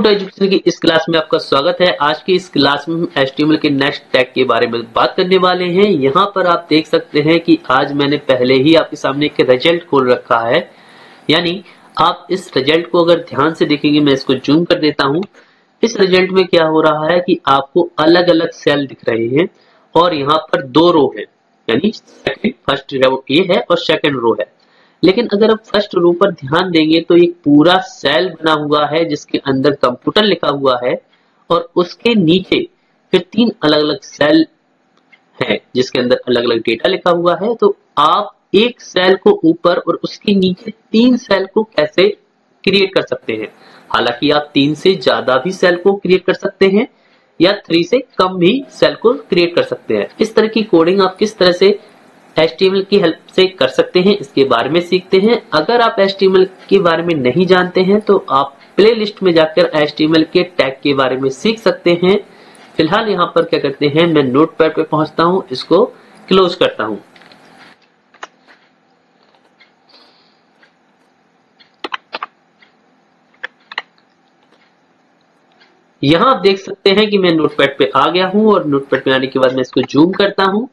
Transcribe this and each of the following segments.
To education की इस class में आपका स्वागत है। आज की इस क्लास में हम HTML के नेक्स्ट टैग के बारे में बात करने वाले हैं। यहाँ पर आप देख सकते हैं कि आज मैंने पहले ही आपके सामने एक रिजल्ट खोल रखा है, यानी आप इस रिजल्ट को अगर ध्यान से देखेंगे, मैं इसको जूम कर देता हूँ। इस रिजल्ट में क्या हो रहा है कि आपको अलग अलग सेल दिख रहे हैं और यहाँ पर दो रो है, यानी फर्स्ट रो ये है और सेकेंड रो है। लेकिन अगर आप फर्स्ट रो पर ध्यान देंगे तो एक पूरा सेल बना हुआ है जिसके अंदर कंप्यूटर लिखा हुआ है और उसके नीचे फिर तीन अलग अलग सेल है जिसके अंदर अलग अलग डेटा लिखा हुआ है। तो आप एक सेल को ऊपर और उसके नीचे तीन सेल को कैसे क्रिएट कर सकते हैं। हालांकि आप तीन से ज्यादा भी सेल को क्रिएट कर सकते हैं या 3 से कम भी सेल को क्रिएट कर सकते हैं। इस तरह की कोडिंग आप किस तरह से HTML की हेल्प से कर सकते हैं, इसके बारे में सीखते हैं। अगर आप HTML के बारे में नहीं जानते हैं तो आप प्लेलिस्ट में जाकर HTML के टैग के बारे में सीख सकते हैं। फिलहाल यहाँ पर क्या करते हैं, मैं नोटपैड पे पहुंचता हूं, इसको क्लोज करता हूं। यहाँ आप देख सकते हैं कि मैं नोटपैड पे आ गया हूं और नोटपैड पे आने के बाद मैं इसको जूम करता हूं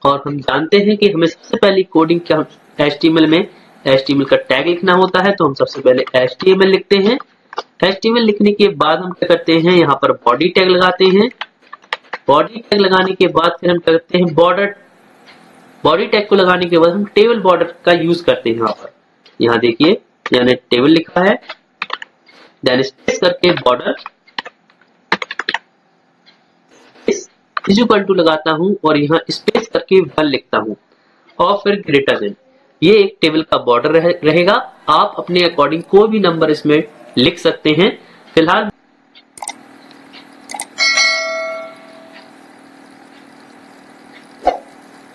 और हम जानते हैं कि हमें सबसे पहली कोडिंग क्या HTML में HTML का टैग लिखना होता है। तो हम सबसे पहले HTML लिखते हैं। HTML लिखने के बाद हम क्या करते हैं, यहाँ पर बॉडी टैग लगाते हैं। बॉडी टैग लगाने के बाद फिर हम क्या करते हैं, बॉडी टैग को लगाने के बाद हम टेबल बॉर्डर का यूज करते हैं। यहाँ पर यहाँ देखिए, मैंने टेबल लिखा है, देन स्पेस करके बॉर्डर इक्वल टू लगाता हूं और यहाँ स्पेस करके 1 लिखता हूं और फिर ग्रेटर देन। ये एक टेबल का बॉर्डर रहेगा। आप अपने अकॉर्डिंग कोई भी नंबर इसमें लिख सकते हैं। फिलहाल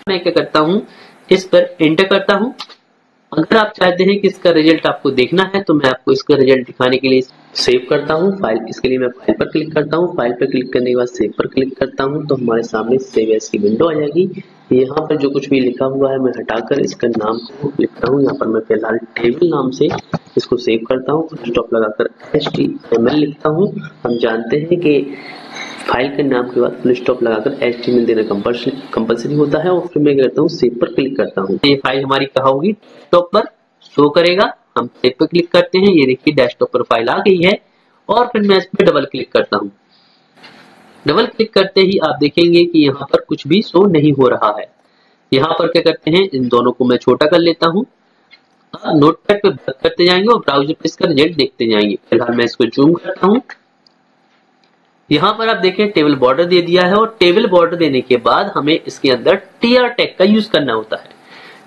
मैं क्या करता हूं, इस पर एंटर करता हूं। अगर आप चाहते हैं कि इसका रिजल्ट आपको देखना है तो मैं आपको इसका रिजल्ट दिखाने के लिए सेव करता हूं फाइल। इसके लिए मैं फाइल पर क्लिक करता हूं। फाइल पर क्लिक करने के बाद सेव पर क्लिक करता हूं तो हमारे सामने सेव एज की विंडो आ जाएगी। यहाँ पर जो कुछ भी लिखा हुआ है मैं हटाकर इसका नाम को लिखता हूँ। यहाँ पर मैं फिलहाल टेबल नाम से इसको सेव करता हूँ। फुल स्टॉप लगाकर HTML लिखता हूँ। हम जानते हैं कि फाइल के नाम के बाद फुल स्टॉप लगाकर HTML देना कंपल्सरी होता है और फिर मैं करता हूँ सेव पर क्लिक करता हूँ। ये फाइल हमारी कहाँ होगी, डेस्कटॉप पर शो करेगा। हम सेव पर क्लिक करते हैं, ये देखिए डेस्कटॉप पर फाइल आ गई है और फिर मैं इस पर डबल क्लिक करता हूँ। डबल क्लिक करते ही आप देखेंगे कि यहाँ पर कुछ भी शो नहीं हो रहा है। यहाँ पर क्या करते हैं, इन दोनों को मैं छोटा कर लेता हूँ। नोटपैड पे वर्क करते जाएंगे और ब्राउजर पे इसका रिजल्ट देखते जाएंगे। फिलहाल मैं इसको जूम करता हूँ। यहाँ पर आप देखें टेबल बॉर्डर दे दिया है और टेबल बॉर्डर देने के बाद हमें इसके अंदर TR टैग का यूज करना होता है।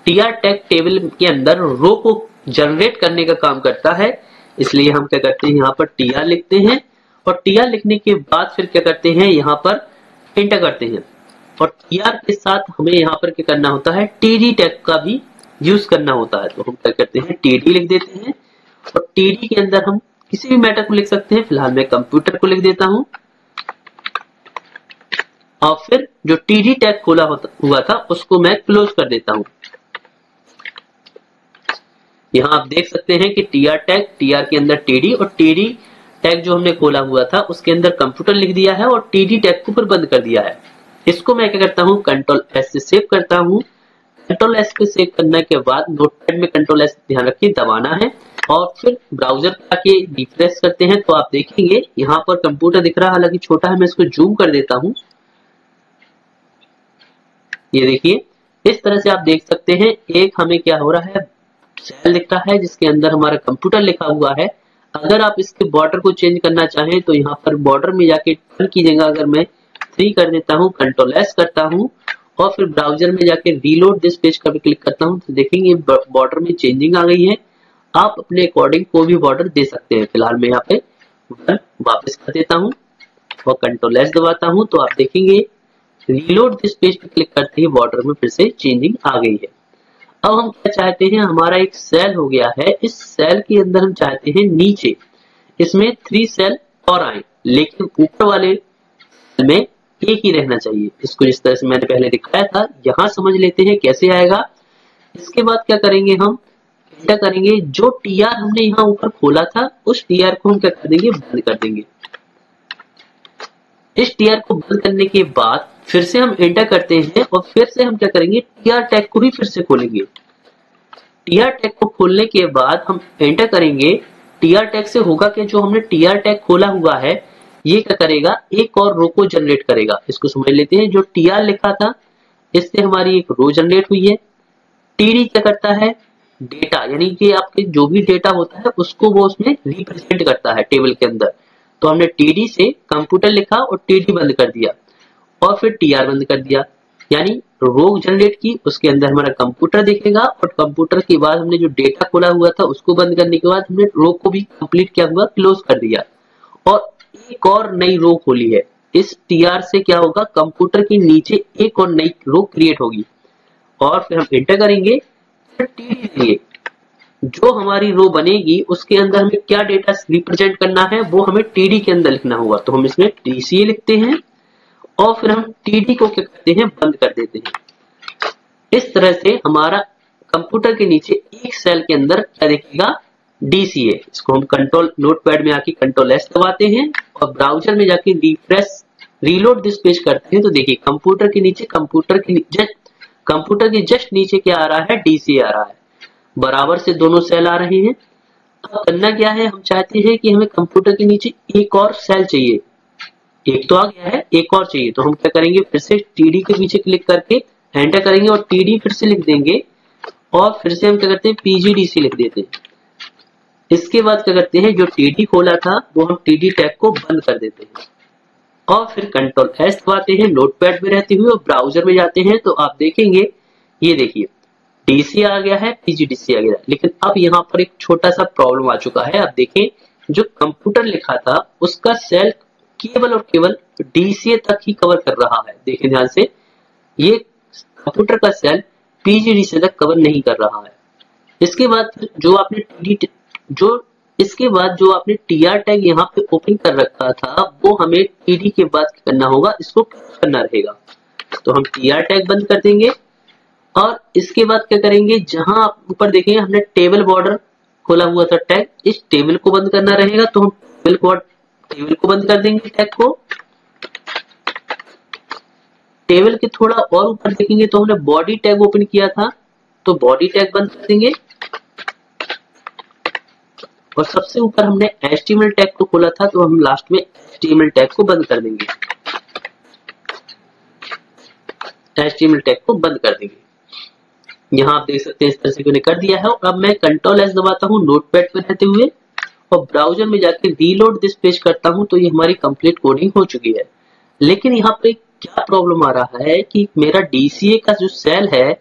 TR टैग टेबल के अंदर रो को जनरेट करने का काम करता है, इसलिए हम क्या करते हैं, यहाँ पर TR लिखते हैं और TR लिखने के बाद फिर क्या करते हैं, यहाँ पर एंटर करते हैं और TR के साथ हमें यहाँ पर क्या करना होता है, TD टैग का भी यूज करना होता है। तो हम क्या करते हैं, TD लिख देते हैं और TD के अंदर हम किसी भी मैटर को लिख सकते हैं। फिलहाल मैं कंप्यूटर को लिख देता हूँ और फिर जो TD टैग खोला हुआ था उसको मैं क्लोज कर देता हूं। यहां आप देख सकते हैं कि TR टैग, TR के अंदर TD और TD टैग जो हमने खोला हुआ था उसके अंदर कंप्यूटर लिख दिया है और TD टैग को फिर बंद कर दिया है। इसको मैं क्या करता हूं, कंट्रोल S से सेव करता हूं। कंट्रोल S पे सेव करने के बाद नोटपैड में कंट्रोल S ध्यान रखिए दबाना है और फिर ब्राउजर पर आके रिफ्रेश करते हैं तो आप देखेंगे यहाँ पर कंप्यूटर दिख रहा है, हालांकि छोटा है। मैं इसको जूम कर देता हूँ। ये देखिए, इस तरह से आप देख सकते हैं एक हमें क्या हो रहा है, सेल दिख रहा है जिसके अंदर हमारा कंप्यूटर लिखा हुआ है। अगर आप इसके बॉर्डर को चेंज करना चाहें तो यहाँ पर बॉर्डर में जाके टर्न की जगह अगर मैं 3 कर देता हूँ, कंट्रोल S करता हूँ और फिर ब्राउजर में जाके रीलोड दिस पेज का भी क्लिक करता हूँ तो देखेंगे बॉर्डर में चेंजिंग आ गई है। आप अपने अकॉर्डिंग कोई भी बॉर्डर दे सकते हैं। फिलहाल मैं यहाँ पे वापस कर देता हूँ और कंट्रोल S दबाता हूँ तो आप देखेंगे रीलोड दिस पेज पे क्लिक करते ही बॉर्डर में फिर से चेंजिंग आ गई है। अब हम क्या चाहते हैं, हमारा एक सेल हो गया है, इस सेल के अंदर हम चाहते हैं नीचे इसमें 3 सेल और आए, लेकिन ऊपर वाले सेल में एक ही रहना चाहिए। इसको जिस तरह से मैंने पहले दिखाया था यहाँ समझ लेते हैं कैसे आएगा। इसके बाद क्या करेंगे, हम एंटर करेंगे, जो टीआर हमने यहाँ ऊपर खोला था उस टीआर को हम क्या कर देंगे, बंद कर देंगे। इस टीआर को बंद करने के बाद फिर से हम एंटर करते हैं और फिर से हम क्या करेंगे, टीआर टैग को भी फिर से खोलेंगे। टीआर टैग को खोलने के बाद हम एंटर करेंगे। टीआर टैग से होगा कि जो हमने टीआर टैग खोला हुआ है ये क्या करेगा, एक और रो को जनरेट करेगा। इसको समझ लेते हैं। जो टीआर लिखा था इससे हमारी एक रो जनरेट हुई है। टीडी क्या करता है, डेटा, यानी कि आपके जो भी डेटा होता है उसको वो उसमें रिप्रेजेंट करता है टेबल के अंदर। तो हमने टीडी से कंप्यूटर लिखा और टीडी बंद कर दिया और फिर टीआर बंद कर दिया, यानी रो जनरेट की, उसके अंदर हमारा कंप्यूटर दिखेगा और कंप्यूटर के बाद हमने जो डेटा खोला हुआ था उसको बंद करने के बाद हमने रो को भी कंप्लीट किया हुआ क्लोज कर दिया और एक और नई रो खोली है। इस टीआर से क्या होगा, कंप्यूटर के नीचे एक और नई रो क्रिएट होगी और फिर हम एंटर करेंगे। फिर टीडी लिए जो हमारी रो बनेगी उसके अंदर हमें क्या डेटा रिप्रेजेंट करना है वो हमें टीडी के अंदर लिखना होगा। तो हम इसमें डीसीए लिखते हैं और फिर हम टीडी को क्या करते हैं, बंद कर देते हैं। इस तरह से हमारा कंप्यूटर के नीचे एक सेल के अंदर क्या दिखेगा, डीसीए। इसको हम कंट्रोल नोटपैड में आके कंट्रोल एस दबाते हैं और ब्राउजर में जाके रिफ्रेश रीलोड दिस पेज करते हैं तो देखिए कंप्यूटर के नीचे कंप्यूटर के जस्ट नीचे क्या आ रहा है, डीसीए आ रहा है। बराबर से दोनों सेल आ रहे हैं। अब करना क्या है, हम चाहते हैं कि हमें कंप्यूटर के नीचे एक और सेल चाहिए। एक तो आ गया है, एक और चाहिए। तो हम क्या करेंगे, फिर से टीडी के पीछे क्लिक करके एंटर करेंगे और टीडी फिर से लिख देंगे और फिर से हम क्या करते हैं, पीजीडीसी लिख देते हैं। इसके बाद क्या करते हैं, जो टीडी खोला था वो हम टीडी टैग को बंद कर देते हैं और फिर कंट्रोल एस दबाते हैं नोटपैड में रहते हुए और ब्राउजर में जाते हैं तो आप देखेंगे, ये देखिए डीसी आ गया है, पीजीडीसी आ गया है। लेकिन अब यहाँ पर एक छोटा सा प्रॉब्लम आ चुका है। आप देखें, जो कंप्यूटर लिखा था उसका सेल केवल और केवल डीसीए तक ही कवर कर रहा है। देखें ध्यान से, ये कंप्यूटर का सेल पीजीडीसी तक कवर नहीं कर रहा है। इसके बाद जो आपने टीआर टैग यहाँ पे ओपन कर रखा था वो हमें टीडी के बाद करना होगा, इसको करना रहेगा। तो हम टीआर टैग बंद कर देंगे और इसके बाद क्या करेंगे, जहां आप ऊपर देखेंगे हमने टेबल बॉर्डर खोला हुआ था टैग, इस टेबल को बंद करना रहेगा। तो हम टेबल को बंद कर देंगे टैग को। टेबल के थोड़ा और ऊपर देखेंगे तो हमने बॉडी टैग ओपन किया था तो बॉडी टैग बंद कर देंगे और सबसे ऊपर हमने HTML टैग को खोला था तो हम लास्ट में HTML टैग को बंद कर देंगे। HTML टैग को बंद कर देंगे। यहाँ आप देख सकते हैं इस तरह से मैंने कर दिया है। और अब मैं कंट्रोल एस दबाता हूँ नोटपैड पर रहते हुए और ब्राउजर में जाकर रीलोड दिस पेज करता हूँ तो ये हमारी कंप्लीट कोडिंग हो चुकी है। लेकिन यहाँ पे क्या प्रॉब्लम आ रहा है कि मेरा डीसीए का जो सेल है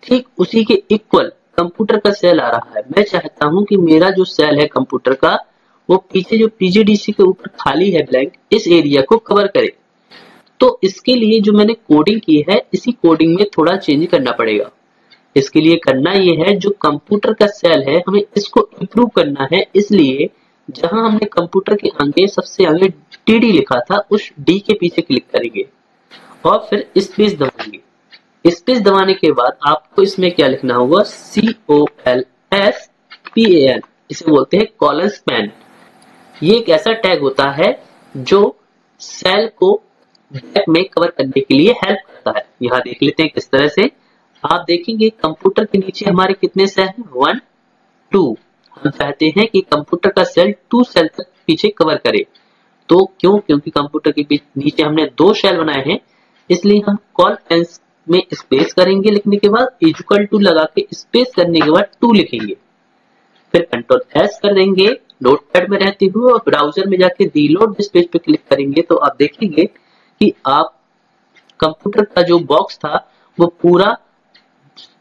ठीक उसी के इक्वल कंप्यूटर का सेल आ रहा है। मैं चाहता हूं कि मेरा जो सेल है कंप्यूटर का वो पीछे जो पीजीडीसी के ऊपर खाली है ब्लैंक, इस एरिया को कवर करे। तो इसके लिए जो मैंने कोडिंग की है इसी कोडिंग में थोड़ा चेंज करना पड़ेगा। इसके लिए करना ये है, जो कंप्यूटर का सेल है हमें इसको इंप्रूव करना है। इसलिए जहां हमने कंप्यूटर के आगे सबसे आगे टीडी लिखा था उस डी के पीछे क्लिक करेंगे और फिर स्पेस दबाएंगे। स्पेस दबाने के बाद आपको इसमें क्या लिखना होगा, COLSPAN, इसे बोलते हैं कॉलन स्पैन। ये एक ऐसा टैग होता है जो सेल को बैक में कवर करने के लिए हेल्प करता है। यहाँ देख लेते हैं किस तरह से। आप देखेंगे कंप्यूटर के नीचे हमारे कितने सेल हैं, 1 2। हम चाहते हैं कि कंप्यूटर का सेल 2 सेल तक पीछे कवर करे। तो क्योंकि कंप्यूटर के नीचे हमने 2 सेल बनाए हैं इसलिए हम कॉल में स्पेस करेंगे, लिखने के बाद इक्वल टू लगा के स्पेस करने के बाद 2 लिखेंगे। फिर कंट्रोल एस कर देंगे नोटपैड में रहते हुए और ब्राउजर में जाके रीलोड दिस पेज पे क्लिक करेंगे तो आप देखेंगे कि आप कंप्यूटर का जो बॉक्स था वो पूरा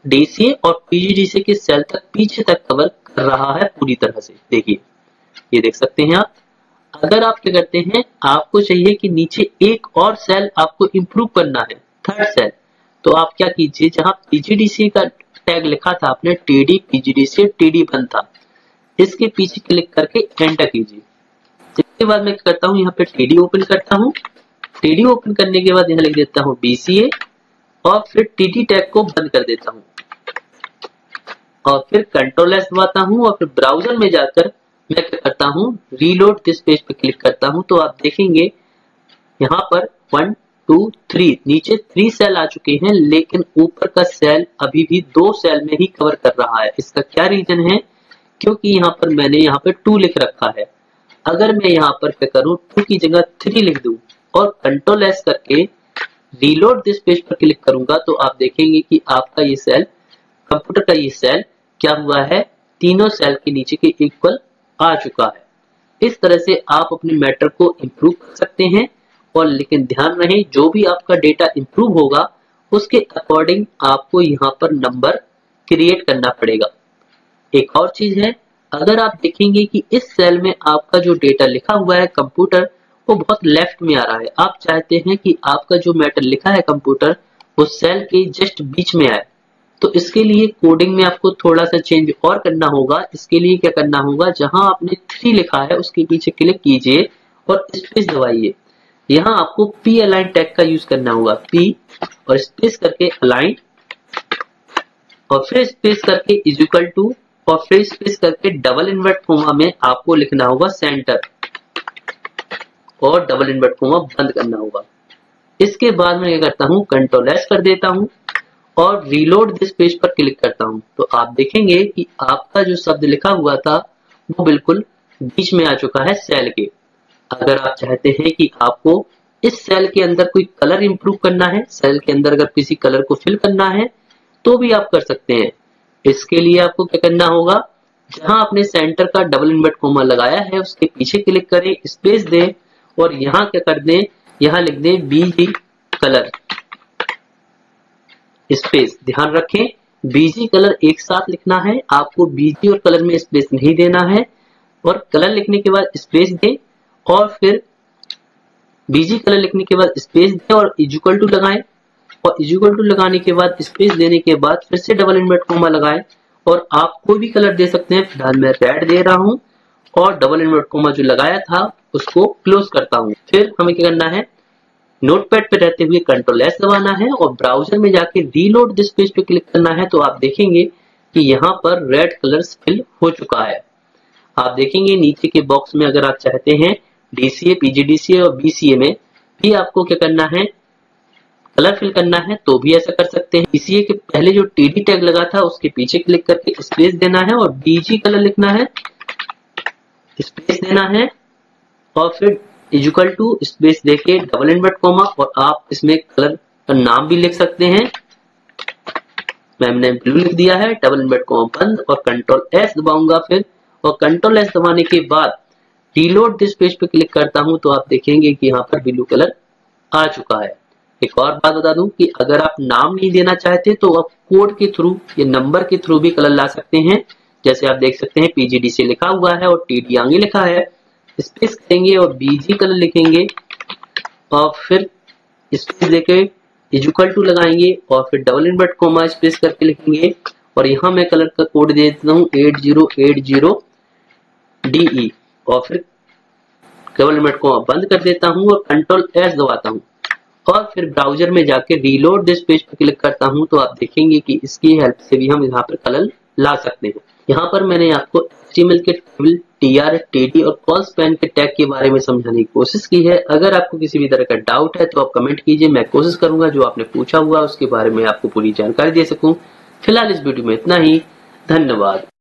डीसीए और पीजीडीसी के सेल तक पीछे तक कवर कर रहा है पूरी तरह से। देखिए, ये देख सकते हैं आप। अगर आप क्या करते हैं, आपको चाहिए कि नीचे एक और सेल आपको इंप्रूव करना है, थर्ड सेल, तो आप क्या कीजिए, जहां पीजीडीसी का टैग लिखा था आपने टीडी पीजीडीसी टीडी बंद था, इसके पीछे क्लिक करके एंटर कीजिए। इसके बाद मैं क्या करता हूं, यहाँ पे टीडी ओपन करता हूं। टीडी ओपन करने के बाद यहाँ लिख देता हूं डीसीए और फिर टीडी टैग को बंद कर देता हूं। और फिर कंट्रोल एस दबाता हूँ और फिर ब्राउजर में जाकर मैं क्या करता हूँ, रीलोड दिस पेज पे क्लिक करता हूँ। तो आप देखेंगे यहाँ पर 1 2 3 नीचे 3 सेल आ चुके हैं, लेकिन ऊपर का सेल अभी भी 2 सेल में ही कवर कर रहा है। इसका क्या रीजन है? क्योंकि यहाँ पर मैंने यहाँ पे 2 लिख रखा है। अगर मैं यहाँ पर क्या करूँ, 2 की जगह 3 लिख दूं और कंट्रोल एस करके रीलोड दिस पेज पर क्लिक करूंगा, तो आप देखेंगे कि आपका ये सेल, कंप्यूटर का ये सेल क्या हुआ है, तीनों सेल के नीचे के इक्वल आ चुका है। इस तरह से आप अपने मैटर को इम्प्रूव कर सकते हैं। और लेकिन ध्यान रहे, जो भी आपका डेटा इम्प्रूव होगा उसके अकॉर्डिंग आपको यहाँ पर नंबर क्रिएट करना पड़ेगा। एक और चीज है, अगर आप देखेंगे कि इस सेल में आपका जो डेटा लिखा हुआ है कंप्यूटर, वो बहुत लेफ्ट में आ रहा है। आप चाहते हैं कि आपका जो मैटर लिखा है कंप्यूटर वो सेल के जस्ट बीच में आए। तो इसके लिए कोडिंग में आपको थोड़ा सा चेंज और करना होगा। इसके लिए क्या करना होगा, जहां आपने 3 लिखा है उसके पीछे क्लिक कीजिए और स्पेस दबाइए। यहाँ आपको पी अलाइन टैग का यूज करना होगा, पी और स्पेस करके अलाइन और फिर स्पेस करके इज इक्वल टू और फिर स्पेस करके डबल इन्वर्ट कोमा में आपको लिखना होगा सेंटर और डबल इन्वर्ट कोमा बंद करना होगा। इसके बाद मैं क्या करता हूँ, कंट्रोल एस कर देता हूँ और रीलोड दिस पेज पर क्लिक करता हूँ। तो आप देखेंगे कि आपका जो शब्द लिखा हुआ था वो बिल्कुल बीच में आ चुका है सेल के। अगर आप चाहते हैं कि आपको इस सेल के अंदर कोई कलर इंप्रूव करना है, सेल के अंदर अगर किसी कलर को फिल करना है तो भी आप कर सकते हैं। इसके लिए आपको क्या करना होगा, जहां आपने सेंटर का डबल इन्वर्ट कोमा लगाया है उसके पीछे क्लिक करें, स्पेस दें और यहाँ क्या कर दें, यहाँ लिख दें बीजी कलर स्पेस। ध्यान रखें, बीजी कलर एक साथ लिखना है, आपको बीजी और कलर में स्पेस नहीं देना है। और कलर लिखने के बाद स्पेस दें और फिर बीजी कलर लिखने के बाद स्पेस दें और इक्वल टू लगाएं और इक्वल टू लगाने के बाद स्पेस देने के बाद फिर से डबल इन्वर्ट कोमा लगाएं और आप कोई भी कलर दे सकते हैं। फिलहाल मैं रेड दे रहा हूं और डबल इन्वर्ट कोमा जो लगाया था उसको क्लोज करता हूं। फिर हमें क्या करना है, नोटपैड पे रहते हुए कंट्रोल एस दबाना है और ब्राउजर में जाके रीलोड दिस पेज पे क्लिक करना है। तो आप देखेंगे कि यहाँ पर रेड कलर फिल हो चुका है। आप देखेंगे नीचे के बॉक्स में अगर आप चाहते हैं डीसीए, पीजीडीसीए और बीसीए में भी आपको क्या करना है, कलर फिल करना है, तो भी ऐसा कर सकते हैं। डीसीए के पहले जो टीडी टैग लगा था उसके पीछे क्लिक करके स्पेस देना है और बीजी कलर लिखना है, स्पेस देना है और फिर इक्वल टू स्पेस देके डबल इन्वर्ट कोमा और आप इसमें कलर का नाम भी लिख सकते हैं। मैंने ब्लू लिख दिया है, डबल इन्वर्ट कोमा बंद और कंट्रोल एस दबाऊंगा फिर, और कंट्रोल एस दबाने के बाद रीलोड दिस पेज पे क्लिक करता हूं तो आप देखेंगे कि यहाँ पर ब्लू कलर आ चुका है। एक और बात बता दूं कि अगर आप नाम नहीं देना चाहते तो आप कोड के थ्रू या नंबर के थ्रू भी कलर ला सकते हैं। जैसे आप देख सकते हैं पीजीडी से लिखा हुआ है और टीडी आगे लिखा है, स्पेस करेंगे और बीजी कलर लिखेंगे और फिर स्पेस देके इक्वल टू लगाएंगे और फिर डबल इन्वर्ट कोमा स्पेस करके लिखेंगे और यहाँ मैं कलर का कोड दे देता हूँ 8080 DE और फिर डबल इन्वर्ट कोमा बंद कर देता हूँ और कंट्रोल एस दबाता हूँ और फिर ब्राउजर में जाके रीलोड दिस पेज पर क्लिक करता हूँ। तो आप देखेंगे कि इसकी हेल्प से भी हम यहाँ पर कलर ला सकते हैं। यहाँ पर मैंने आपको HTML के टेबल, TR, TD और कॉल स्पैन के टैग के बारे में समझाने की कोशिश की है। अगर आपको किसी भी तरह का डाउट है तो आप कमेंट कीजिए, मैं कोशिश करूंगा जो आपने पूछा हुआ उसके बारे में आपको पूरी जानकारी दे सकूं। फिलहाल इस वीडियो में इतना ही, धन्यवाद।